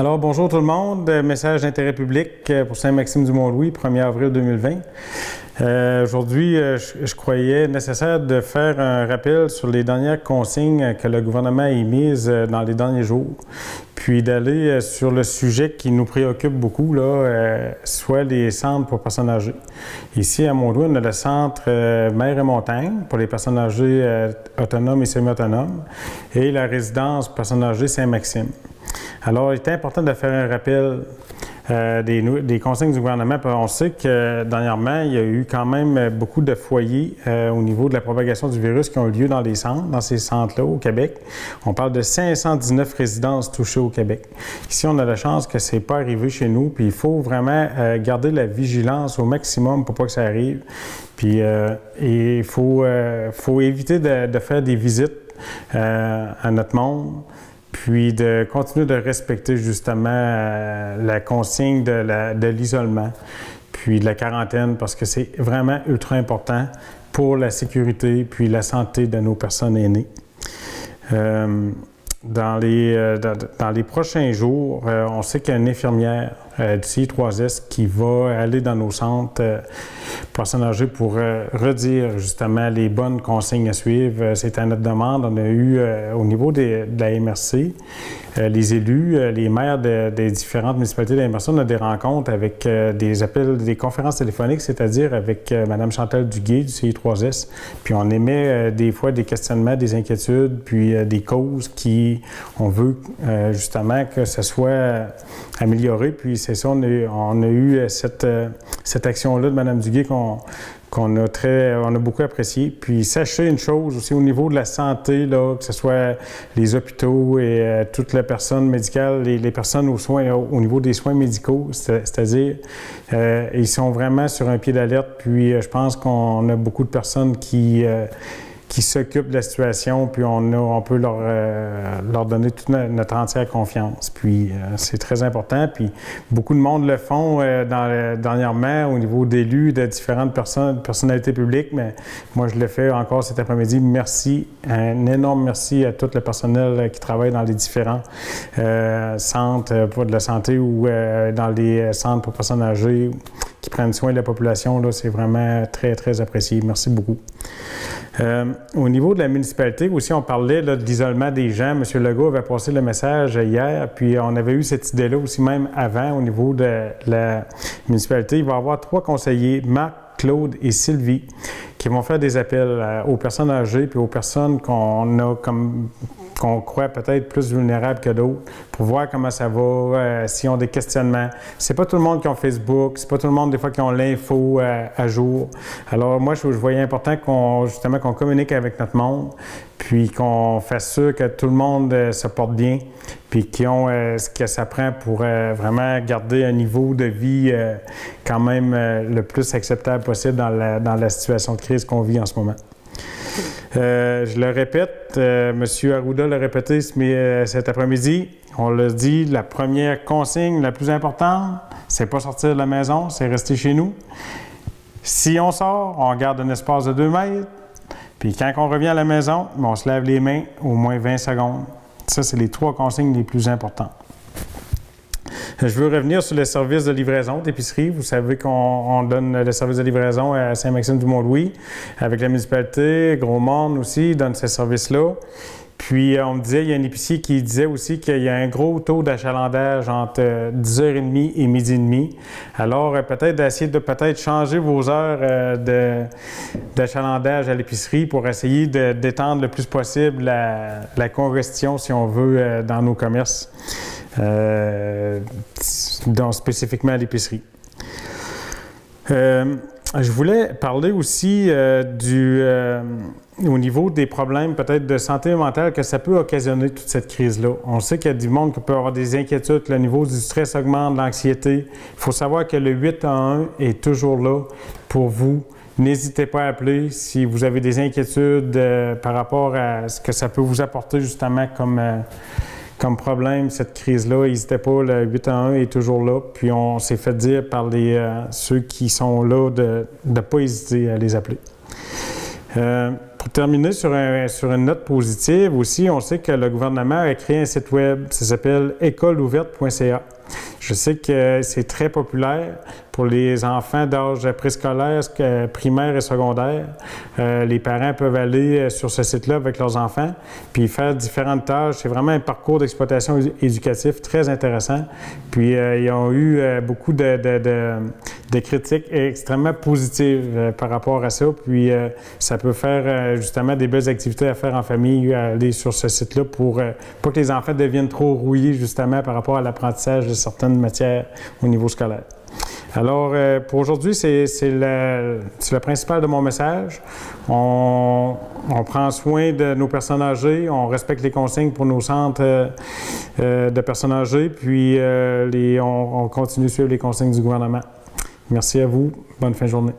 Alors, bonjour tout le monde. Message d'intérêt public pour Saint-Maxime-du-Mont-Louis, 1er avril 2020. Aujourd'hui, je croyais nécessaire de faire un rappel sur les dernières consignes que le gouvernement a émises dans les derniers jours, puis d'aller sur le sujet qui nous préoccupe beaucoup, soit les centres pour personnes âgées. Ici, à Mont-Louis, on a le centre Mer et Montagne pour les personnes âgées autonomes et semi-autonomes et la résidence pour personnes âgées Saint-Maxime. Alors, il est important de faire un rappel des consignes du gouvernement. On sait que dernièrement, il y a eu quand même beaucoup de foyers au niveau de la propagation du virus qui ont eu lieu dans ces centres-là au Québec. On parle de 519 résidences touchées au Québec. Ici, on a la chance que ce n'est pas arrivé chez nous, puis il faut vraiment garder la vigilance au maximum pour pas que ça arrive. Puis il faut éviter de faire des visites à notre monde, puis de continuer de respecter justement la consigne de l'isolement, puis de la quarantaine, parce que c'est vraiment ultra important pour la sécurité puis la santé de nos personnes aînées. Dans les prochains jours, on sait qu'il y a une infirmière du CI3S qui va aller dans nos centres personnes âgées pour redire justement les bonnes consignes à suivre. C'est à notre demande. On a eu au niveau de la MRC, les élus, les maires des différentes municipalités de la MRC, on a des rencontres avec des appels, des conférences téléphoniques, c'est-à-dire avec Mme Chantal Duguay du CI3S. Puis on émet des fois des questionnements, des inquiétudes, puis des causes on veut justement que ça soit amélioré. Puis c'est ça, on a eu cette action-là de Mme Duguay qu'on a beaucoup apprécié. Puis sachez une chose aussi au niveau de la santé, là, que ce soit les hôpitaux et toutes les personnes médicales, les personnes au niveau des soins médicaux, c'est-à-dire ils sont vraiment sur un pied d'alerte. Puis je pense qu'on a beaucoup de personnes qui s'occupent de la situation, puis on peut leur donner toute notre entière confiance. Puis c'est très important, puis beaucoup de monde le font dernièrement au niveau d'élus, de différentes personnalités publiques, mais moi je le fais encore cet après-midi. Merci, un énorme merci à tout le personnel qui travaille dans les différents centres pour de la santé ou dans les centres pour personnes âgées qui prennent soin de la population. Là, c'est vraiment très, très apprécié. Merci beaucoup. Au niveau de la municipalité aussi, on parlait là, de l'isolement des gens. M. Legault avait passé le message hier, puis on avait eu cette idée-là aussi même avant au niveau de la municipalité. Il va y avoir 3 conseillers, Marc, Claude et Sylvie, qui vont faire des appels aux personnes âgées puis aux personnes qu'on croit peut-être plus vulnérables que d'autres, pour voir comment ça va, s'ils ont des questionnements. C'est pas tout le monde qui a Facebook, c'est pas tout le monde des fois qui ont l'info à jour. Alors moi, je voyais important qu'on communique avec notre monde, puis qu'on fasse sûr que tout le monde se porte bien, puis qu'ils ont ce que ça prend pour vraiment garder un niveau de vie quand même le plus acceptable possible dans la situation de crise qu'on vit en ce moment. Je le répète, M. Arruda l'a répété cet après-midi, on l'a dit, la première consigne la plus importante, c'est pas sortir de la maison, c'est rester chez nous. Si on sort, on garde un espace de 2 mètres, puis quand on revient à la maison, on se lave les mains au moins 20 secondes. Ça, c'est les 3 consignes les plus importantes. Je veux revenir sur le service de livraison d'épicerie. Vous savez qu'on donne le service de livraison à Saint-Maxime-du-Mont-Louis avec la municipalité. Gros-Morne aussi donne ce service-là. Puis, on me disait, il y a un épicier qui disait aussi qu'il y a un gros taux d'achalandage entre 10h30 et midi et demi. Alors, peut-être d'essayer de changer vos heures d'achalandage à l'épicerie pour essayer de détendre le plus possible la congestion, si on veut, dans nos commerces. Spécifiquement à l'épicerie. Je voulais parler aussi au niveau des problèmes peut-être de santé mentale que ça peut occasionner toute cette crise-là. On sait qu'il y a du monde qui peut avoir des inquiétudes, le niveau du stress augmente, l'anxiété. Il faut savoir que le 811 est toujours là pour vous. N'hésitez pas à appeler si vous avez des inquiétudes par rapport à ce que ça peut vous apporter justement comme problème, cette crise-là. N'hésitez pas, le 811 est toujours là. Puis on s'est fait dire par ceux qui sont là de ne pas hésiter à les appeler. Pour terminer sur une note positive aussi, on sait que le gouvernement a créé un site web, ça s'appelle écoleouverte.ca. Je sais que c'est très populaire pour les enfants d'âge préscolaire, primaire et secondaire. Les parents peuvent aller sur ce site-là avec leurs enfants puis faire différentes tâches. C'est vraiment un parcours d'exploitation éducatif très intéressant. Puis ils ont eu beaucoup de critiques extrêmement positives par rapport à ça. Puis ça peut faire justement des belles activités à faire en famille, aller sur ce site-là pour pas que les enfants deviennent trop rouillés justement par rapport à l'apprentissage de certaines matières au niveau scolaire. Alors, pour aujourd'hui, c'est le principal de mon message. On prend soin de nos personnes âgées, on respecte les consignes pour nos centres de personnes âgées, puis on continue de suivre les consignes du gouvernement. Merci à vous. Bonne fin de journée.